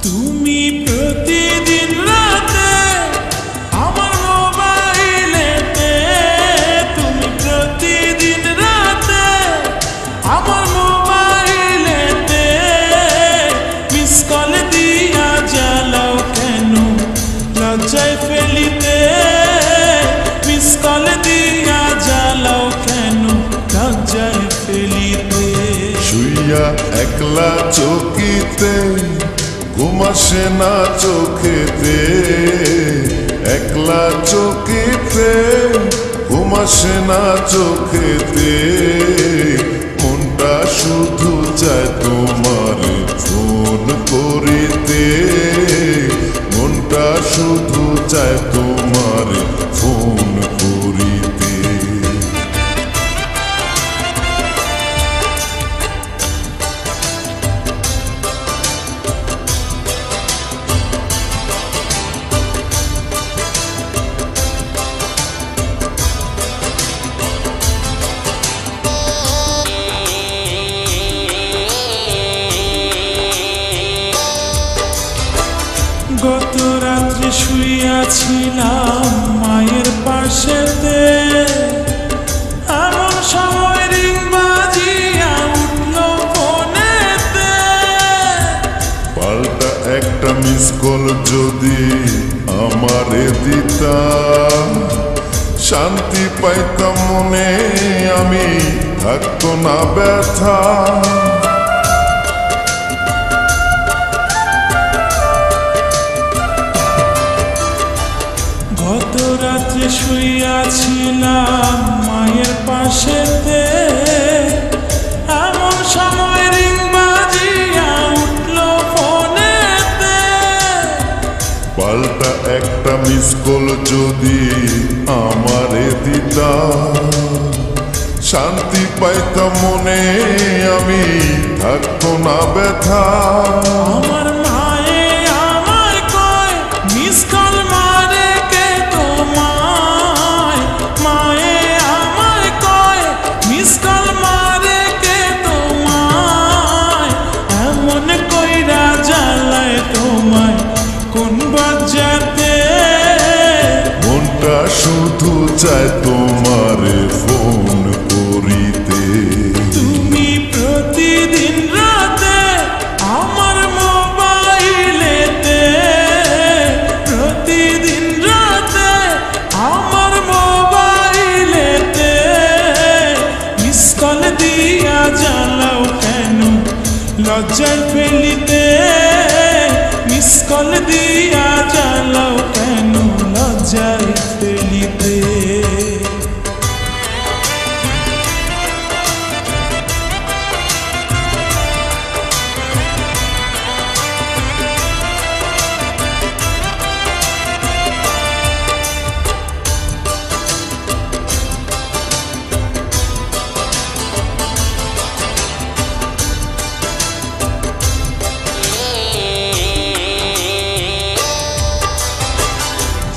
তুমি প্রতিদিন রাতে আমার মোবাইলেতে, তুমি প্রতিদিন রাতে আমার মোবাইলেতে মিস কল দিয়া জ্বালাও কেন লজ্জায় ফেলিতে, মিস কল দিয়া জ্বালাও কেন লজ্জায় ফেলিতে। শুইয়া একলা চকিতে ঘুম আসে না চোখেতে, একলা চকিতে ঘুম আসে না চোখেতে, মনটা শুধু চায় তোমার ফোন করিতে, মনটা শুধু চায় তোমার ফোন করিতে। গত রাত্রে শুইয়াছিলাম মায়ের পাশেতে, এমন সময় রিং বাজিয়া উঠল ফোনেতে। পাল্টা একটা মিস কল যদি আমারে দিতা, শান্তি পাইতাম মনে, আমি থাকতো না ব্যথা। গত রাত্রে শুইয়াছিলাম মায়ের পাশেতে, এমন সময় রিং বাজিয়া উঠল ফোনেতে। পাল্টা একটা মিস কল যদি আমারে দিতা, শান্তি পাইতাম মনে, আমি থাকতো না ব্যথা। আমার মায়ে আমায় কয় মিস কল মারে কে তোমায়, মায়ে আমায় কয় মিস কল মারে কে তোমায়, এমন কইরা জ্বালায় তোমায় কোন বাজাতে। মনটা শুধু চায় তোমারে ফোন করিতে। তুমি প্রতিদিন রাতে আমার মোবাইলেতে, প্রতিদিন রাতে আমার মোবাইলেতে মিস কল দিয়া জ্বালাও কেন লজ্জায় ফেলিতে, মিস কল দিয়া জ্বালাও কেন লজ্জায় ফেলিতে।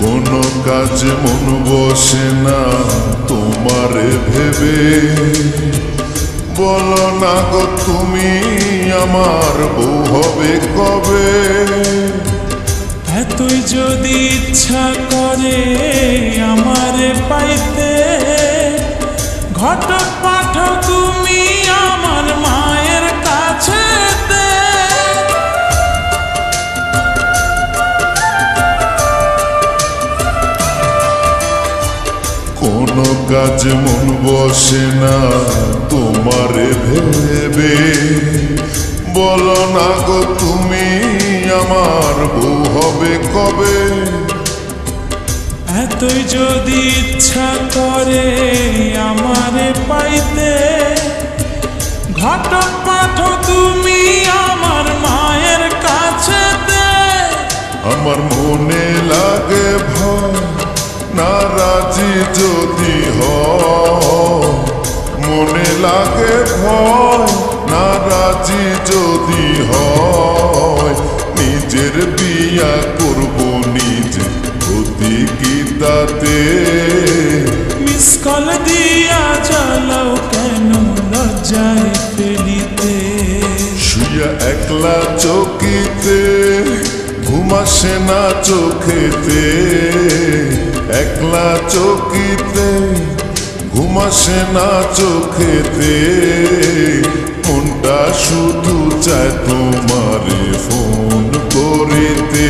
কোনো কাজে মন বসে না তোমারে ভেবে, বলো না গো তুমি আমার বউ হবে কবে। এতই যদি ইচ্ছা করে আমারে পাইতে, ঘটক পাঠক তুমি আমার মায়ের কাছেতে। কোনো কাজে মন বসে না তোমারে ভেবে, বলো না গো তুমি আমার বউ হবে কবে। এতই যদি ইচ্ছা করে আমারে পাইতে, ঘটক পাঠক তুমি আমার মায়ের কাছেতে। আমার মনে লাগে ভয় নারাজি যদি হয়, মনে লাগে ভয় নারাজি যদি হয়, নিজের বিয়া করব নিজে ক্ষতি কি তাতে। মিস কল দিয়া জ্বালাও কেন লজ্জায় ফেলিতে। শুয়া একলা চকিতে ঘুম আসে না চোখেতে, একলা চকিতে ঘুম আসে না চোখেতে, মনটা শুধু চায় তোমারে ফোন করিতে,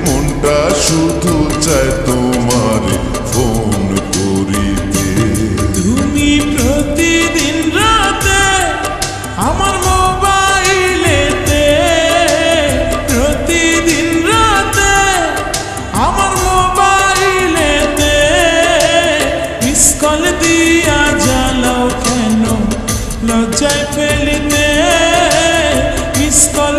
মনটা শুধু চায় তোমারে ফোন করিতে। তুমি প্রতিদিন রাতে আমার মোবাইলেতে, প্রতিদিন রাতে আমার মোবাইলেতে মিস কল দিয়া জ্বালাও কেন লজ্জায় ফেলিতে, মিস কল